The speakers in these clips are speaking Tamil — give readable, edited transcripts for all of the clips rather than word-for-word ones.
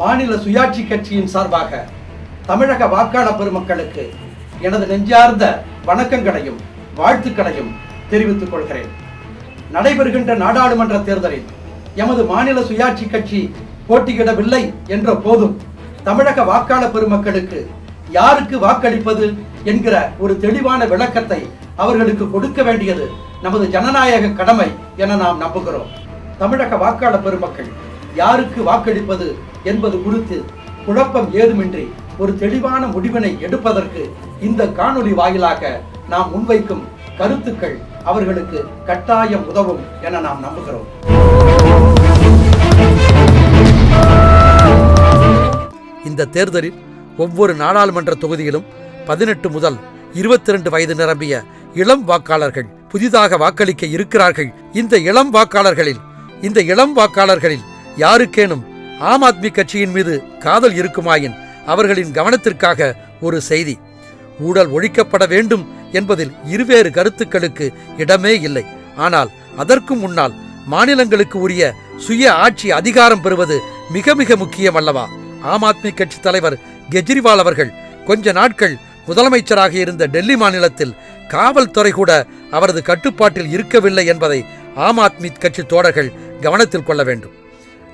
மாநில சுயாட்சி கட்சியின் சார்பாக தமிழக வாக்காளர் பெருமக்களுக்கு எனது நெஞ்சார்ந்த வணக்கங்களையும் வாழ்த்துக்களையும் தெரிவித்துக் கொள்கிறேன். நடைபெறுகின்ற நாடாளுமன்ற தேர்தலில் எமது மாநில சுயாட்சி கட்சி போட்டியிடவில்லை என்ற போதும் தமிழக வாக்காளர் பெருமக்களுக்கு யாருக்கு வாக்களிப்பது என்கிற ஒரு தெளிவான விளக்கத்தை அவர்களுக்கு கொடுக்க வேண்டியது நமது ஜனநாயக கடமை என நாம் நம்புகிறோம். தமிழக வாக்காளர் பெருமக்கள் யாருக்கு வாக்களிப்பது என்பது குறித்து குழப்பம் ஏதுமின்றி ஒரு தெளிவான முடிவினை எடுப்பதற்கு இந்த காணொளி வாயிலாக நாம் முன்வைக்கும் கருத்துக்கள் அவர்களுக்கு கட்டாயம் உதவும் என நாம் நம்புகிறோம். இந்த தேர்தலில் ஒவ்வொரு நாடாளுமன்ற தொகுதியிலும் 18 முதல் 22 வயது நிரம்பிய இளம் வாக்காளர்கள் புதிதாக வாக்களிக்க இருக்கிறார்கள். இந்த இளம் வாக்காளர்களில் யாருக்கேனும் ஆம் ஆத்மி கட்சியின் மீது காதல் இருக்குமாயின் அவர்களின் கவனத்திற்காக ஒரு செய்தி. ஊழல் ஒழிக்கப்பட வேண்டும் என்பதில் இருவேறு கருத்துக்களுக்கு இடமே இல்லை. ஆனால் அதற்கு முன்னால் மாநிலங்களுக்கு உரிய சுய ஆட்சி அதிகாரம் பெறுவது மிக மிக முக்கியம் அல்லவா? ஆம் ஆத்மி கட்சி தலைவர் கெஜ்ரிவால் அவர்கள் கொஞ்ச நாட்கள் முதலமைச்சராக இருந்த டெல்லி மாநிலத்தில் காவல்துறை கூட அவரது கட்டுப்பாட்டில் இருக்கவில்லை என்பதை ஆம் ஆத்மி கட்சி தோழர்கள் கவனத்தில் கொள்ள வேண்டும்.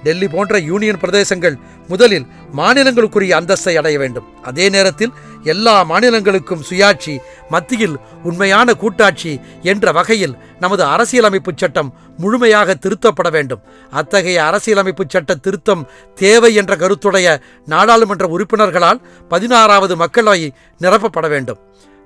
டெல்லி போன்ற யூனியன் பிரதேசங்கள் முதலில் மாநிலங்களுக்குரிய அந்தஸ்தை அடைய வேண்டும். அதே நேரத்தில் எல்லா மாநிலங்களுக்கும் சுயாட்சி, மத்தியில் உண்மையான கூட்டாட்சி என்ற வகையில் நமது அரசியலமைப்பு சட்டம் முழுமையாக திருத்தப்பட வேண்டும். அத்தகைய அரசியலமைப்பு சட்ட திருத்தம் தேவை என்ற கருத்துடைய நாடாளுமன்ற உறுப்பினர்களால் 16வது மக்களவை நிரப்பப்பட வேண்டும்.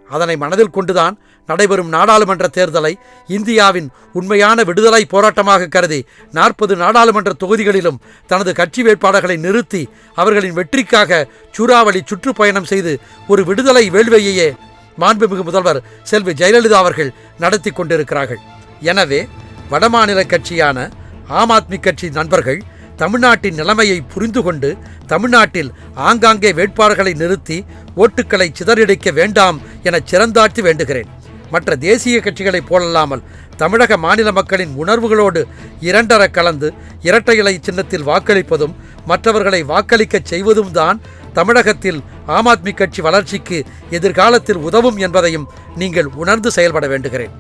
அதனை மனதில் கொண்டுதான் நடைபெறும் நாடாளுமன்ற தேர்தலை இந்தியாவின் உண்மையான விடுதலை போராட்டமாக கருதி 40 நாடாளுமன்ற தொகுதிகளிலும் தனது கட்சி வேட்பாளர்களை நிறுத்தி அவர்களின் வெற்றிக்காக சூறாவளி சுற்றுப்பயணம் செய்து ஒரு விடுதலை வேள்வியையே மாண்புமிகு முதல்வர் செல்வி ஜெயலலிதா அவர்கள் நடத்தி கொண்டிருக்கிறார்கள். எனவே வடமாநில கட்சியான ஆம் ஆத்மி கட்சி நண்பர்கள் தமிழ்நாட்டின் நிலைமையை புரிந்து கொண்டு தமிழ்நாட்டில் ஆங்காங்கே வேட்பாளர்களை நிறுத்தி ஓட்டுக்களை சிதறடிக்க வேண்டாம் என சிறந்தாழ்த்தி வேண்டுகிறேன். மற்ற தேசிய கட்சிகளைப் போலல்லாமல் தமிழக மாநில மக்களின் உணர்வுகளோடு இரண்டர கலந்து இரட்டை இலை சின்னத்தில் வாக்களிப்பதும் மற்றவர்களை வாக்களிக்கச் செய்வதும் தான் தமிழகத்தில் ஆம் ஆத்மி கட்சி வளர்ச்சிக்கு எதிர்காலத்தில் உதவும் என்பதையும் நீங்கள் உணர்ந்து செயல்பட வேண்டுகிறேன்.